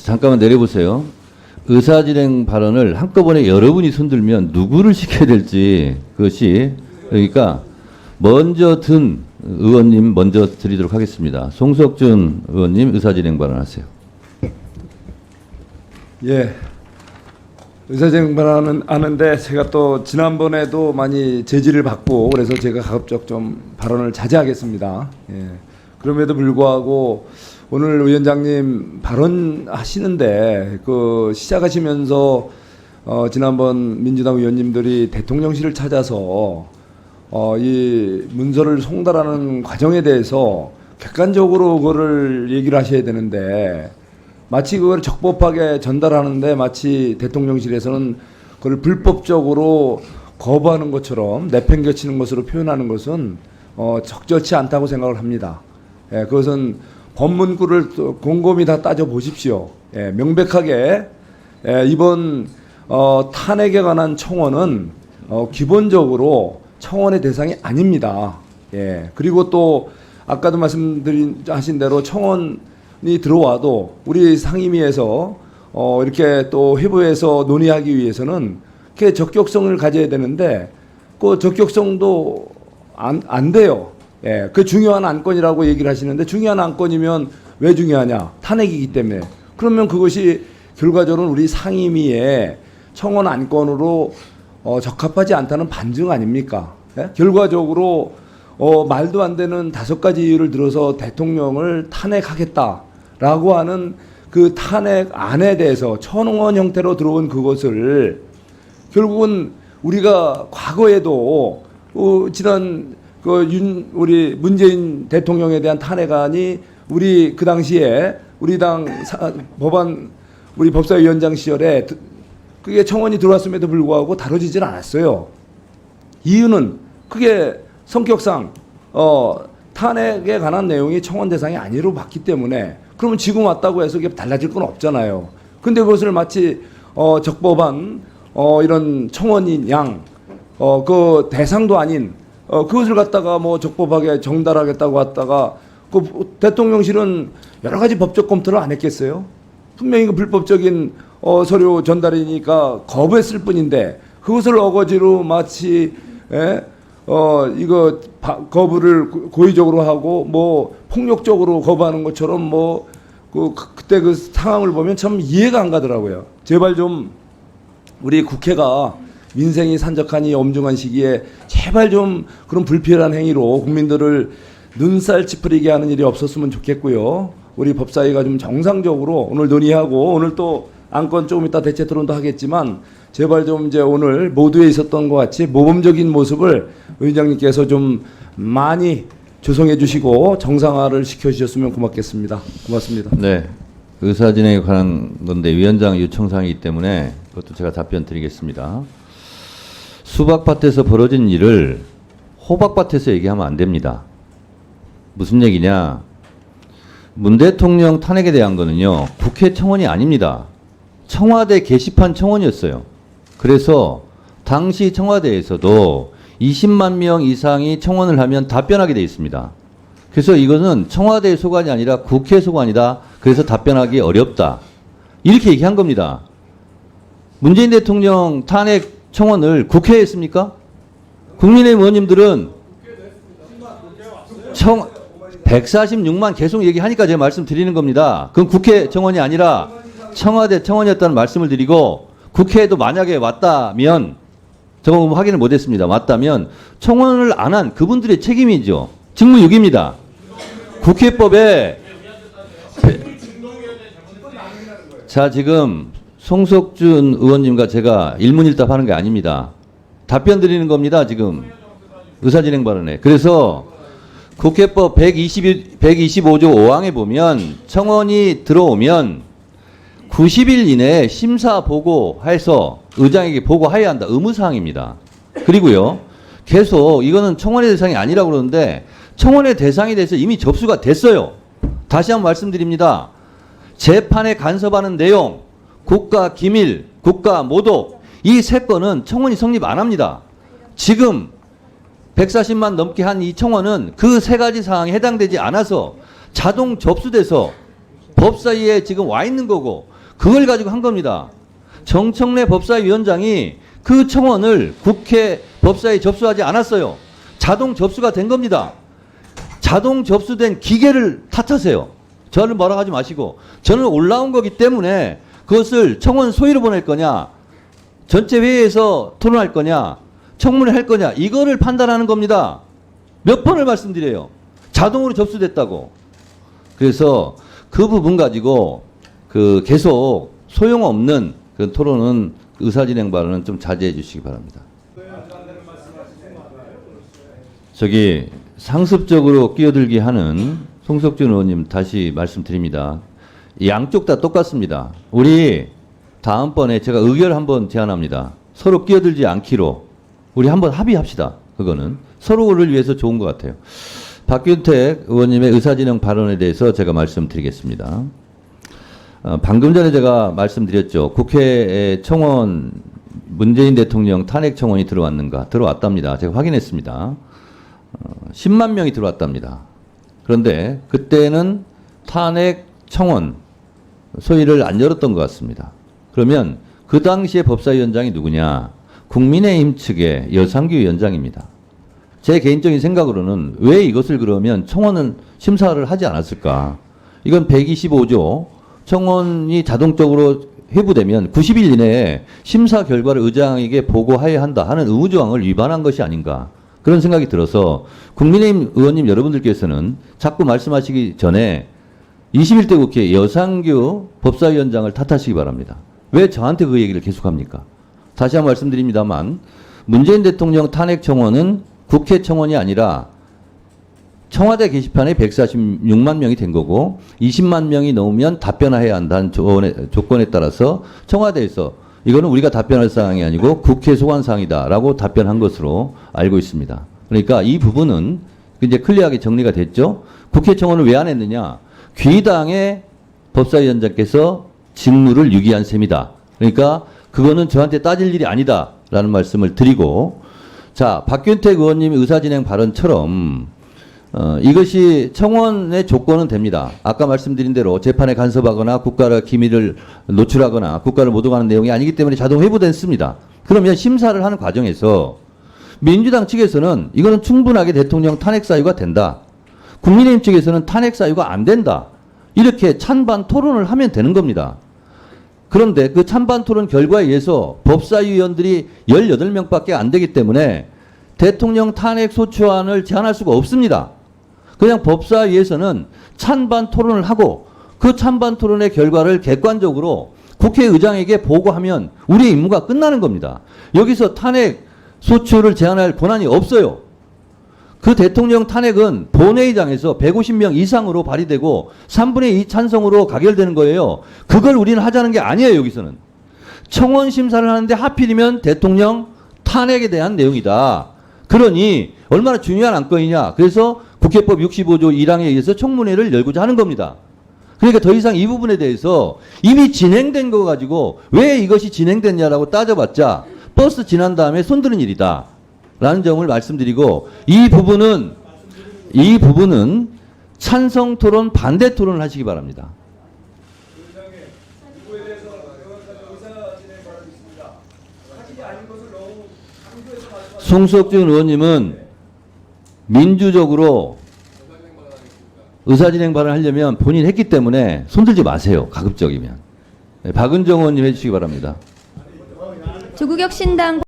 잠깐만 내려보세요. 의사진행 발언을 한꺼번에 여러분이 손들면 누구를 시켜야 될지 그것이 그러니까 먼저 든 의원님 먼저 드리도록 하겠습니다. 송석준 의원님 의사진행 발언하세요. 예. 의사진행 발언은 아는데 제가 또 지난번에도 많이 제지를 받고 그래서 제가 가급적 좀 발언을 자제하겠습니다. 예. 그럼에도 불구하고 오늘 위원장님 발언하시는데 그 시작하시면서 지난번 민주당 의원님들이 대통령실을 찾아서 이 문서를 송달하는 과정에 대해서 객관적으로 그거를 얘기를 하셔야 되는데 마치 그걸 적법하게 전달하는데 마치 대통령실에서는 그걸 불법적으로 거부하는 것처럼 내팽개치는 것으로 표현하는 것은 적절치 않다고 생각을 합니다. 예, 그것은 법문구를 또 곰곰이 다 따져 보십시오. 예, 명백하게 이번 탄핵에 관한 청원은 기본적으로 청원의 대상이 아닙니다. 예, 그리고 또 아까도 하신 대로 청원이 들어와도 우리 상임위에서 이렇게 또 회부해서 논의하기 위해서는 그렇게 적격성을 가져야 되는데 그 적격성도 안 돼요. 예, 그 중요한 안건이라고 얘기를 하시는데 중요한 안건이면 왜 중요하냐? 탄핵이기 때문에. 그러면 그것이 결과적으로는 우리 상임위의 청원 안건으로 적합하지 않다는 반증 아닙니까? 예? 결과적으로 말도 안 되는 5가지 이유를 들어서 대통령을 탄핵하겠다라고 하는 그 탄핵 안에 대해서 청원 형태로 들어온 그것을 결국은 우리가 과거에도 지난 우리 문재인 대통령에 대한 탄핵안이 우리 그 당시에 우리 당 우리 법사위원장 시절에 그게 청원이 들어왔음에도 불구하고 다뤄지질 않았어요. 이유는 그게 성격상 탄핵에 관한 내용이 청원 대상이 아니로 봤기 때문에 그러면 지금 왔다고 해서 이게 달라질 건 없잖아요. 근데 그것을 마치 적법한 이런 청원인 그 대상도 아닌 그것을 갖다가 뭐 적법하게 정달하겠다고 했다가 그 대통령실은 여러 가지 법적 검토를 안 했겠어요? 분명히 그 불법적인 서류 전달이니까 거부했을 뿐인데 그것을 어거지로 마치 이거 거부를 고의적으로 하고 뭐 폭력적으로 거부하는 것처럼 뭐 그때 그 상황을 보면 참 이해가 안 가더라고요. 제발 좀 우리 국회가 민생이 산적한 이 엄중한 시기에 제발 좀 그런 불필요한 행위로 국민들을 눈살 찌푸리게 하는 일이 없었으면 좋겠고요. 우리 법사위가 좀 정상적으로 오늘 논의하고 오늘 또 안건 조금 이따 대체 토론도 하겠지만 제발 좀 이제 오늘 모두에 있었던 것 같이 모범적인 모습을 의장님께서 좀 많이 조성해 주시고 정상화를 시켜주셨으면 고맙겠습니다. 고맙습니다. 네. 의사진행에 관한 건데 위원장 요청사항이기 때문에 그것도 제가 답변 드리겠습니다. 수박밭에서 벌어진 일을 호박밭에서 얘기하면 안 됩니다. 무슨 얘기냐? 문 대통령 탄핵에 대한 거는요, 국회 청원이 아닙니다. 청와대 게시판 청원이었어요. 그래서 당시 청와대에서도 20만 명 이상이 청원을 하면 답변하게 돼 있습니다. 그래서 이거는 청와대 소관이 아니라 국회 소관이다. 그래서 답변하기 어렵다. 이렇게 얘기한 겁니다. 문재인 대통령 탄핵 청원을 국회에 했습니까? 국민의힘 의원님들은 146만 계속 얘기하니까 제가 말씀드리는 겁니다. 그건 국회 청원이 아니라 청와대 청원이었다는 말씀을 드리고 국회에도 만약에 왔다면 저거 확인을 못했습니다. 왔다면 청원을 안 한 그분들의 책임이죠. 직무유기입니다. 국회법에 자 지금 송석준 의원님과 제가 일문일답하는 게 아닙니다. 답변 드리는 겁니다. 지금 의사진행 발언에. 그래서 국회법 125조 5항에 보면 청원이 들어오면 90일 이내에 심사 보고해서 의장에게 보고해야 한다. 의무사항입니다. 그리고요. 계속 이거는 청원의 대상이 아니라고 그러는데 청원의 대상이 돼서 이미 접수가 됐어요. 다시 한번 말씀드립니다. 재판에 간섭하는 내용, 국가 기밀, 국가 모독 이 세 건은 청원이 성립 안 합니다. 지금 140만 넘게 한 이 청원은 그 세 가지 사항에 해당되지 않아서 자동 접수돼서 법사위에 지금 와 있는 거고 그걸 가지고 한 겁니다. 정청래 법사위원장이 그 청원을 국회 법사위에 접수하지 않았어요. 자동 접수가 된 겁니다. 자동 접수된 기계를 탓하세요. 저를 뭐라 하지 마시고 저는 올라온 거기 때문에 그것을 청원 소위로 보낼 거냐 전체 회의에서 토론할 거냐 청문회 할 거냐 이거를 판단하는 겁니다. 몇 번을 말씀드려요. 자동으로 접수됐다고. 그래서 그 부분 가지고 그 계속 소용없는 그 토론은 의사진행 발언은 좀 자제해 주시기 바랍니다. 저기 상습적으로 끼어들게 하는 송석준 의원님 다시 말씀드립니다. 양쪽 다 똑같습니다. 우리 다음번에 제가 의결 한번 제안합니다. 서로 끼어들지 않기로 우리 한번 합의합시다. 그거는 서로를 위해서 좋은 것 같아요. 박균택 의원님의 의사진행 발언에 대해서 제가 말씀드리겠습니다. 방금 전에 제가 말씀드렸죠. 국회에 청원 문재인 대통령 탄핵 청원이 들어왔는가? 들어왔답니다. 제가 확인했습니다. 10만 명이 들어왔답니다. 그런데 그때는 탄핵 청원 소위를 안 열었던 것 같습니다. 그러면 그 당시에 법사위원장이 누구냐? 국민의힘 측의 여상규 위원장입니다. 제 개인적인 생각으로는 왜 이것을 그러면 청원은 심사를 하지 않았을까? 이건 125조 청원이 자동적으로 회부되면 90일 이내에 심사 결과를 의장에게 보고해야 한다 하는 의무조항을 위반한 것이 아닌가 그런 생각이 들어서 국민의힘 의원님 여러분들께서는 자꾸 말씀하시기 전에 21대 국회 여상규 법사위원장을 탓하시기 바랍니다. 왜 저한테 그 얘기를 계속합니까? 다시 한번 말씀드립니다만 문재인 대통령 탄핵 청원은 국회 청원이 아니라 청와대 게시판에 146만 명이 된 거고 20만 명이 넘으면 답변해야 한다는 조건에 따라서 청와대에서 이거는 우리가 답변할 사항이 아니고 국회 소관사항이다라고 답변한 것으로 알고 있습니다. 그러니까 이 부분은 이제 클리어하게 정리가 됐죠. 국회 청원을 왜 안 했느냐? 귀당의 법사위원장께서 직무를 유기한 셈이다. 그러니까 그거는 저한테 따질 일이 아니다라는 말씀을 드리고 자 박균택 의원님의 의사진행 발언처럼 이것이 청원의 조건은 됩니다. 아까 말씀드린 대로 재판에 간섭하거나 국가의 기밀을 노출하거나 국가를 모독하는 내용이 아니기 때문에 자동 회부됐습니다. 그러면 심사를 하는 과정에서 민주당 측에서는 이거는 충분하게 대통령 탄핵 사유가 된다. 국민의힘 측에서는 탄핵 사유가 안 된다. 이렇게 찬반 토론을 하면 되는 겁니다. 그런데 그 찬반 토론 결과에 의해서 법사위원들이 18명밖에 안 되기 때문에 대통령 탄핵 소추안을 제안할 수가 없습니다. 그냥 법사위에서는 찬반 토론을 하고 그 찬반 토론의 결과를 객관적으로 국회의장에게 보고하면 우리의 임무가 끝나는 겁니다. 여기서 탄핵 소추를 제안할 권한이 없어요. 그 대통령 탄핵은 본회의장에서 150명 이상으로 발의되고 3분의 2 찬성으로 가결되는 거예요. 그걸 우리는 하자는 게 아니에요. 여기서는. 청원 심사를 하는데 하필이면 대통령 탄핵에 대한 내용이다. 그러니 얼마나 중요한 안건이냐. 그래서 국회법 65조 1항에 의해서 청문회를 열고자 하는 겁니다. 그러니까 더 이상 이 부분에 대해서 이미 진행된 거 가지고 왜 이것이 진행됐냐라고 따져봤자 버스 지난 다음에 손드는 일이다. 라는 점을 말씀드리고 이 부분은 찬성 토론, 반대 토론을 하시기 바랍니다. 송석준 의원님은 민주적으로 의사진행 발언을 하려면 본인 했기 때문에 손들지 마세요. 가급적이면. 박은정 의원님 해주시기 바랍니다. 조국혁신당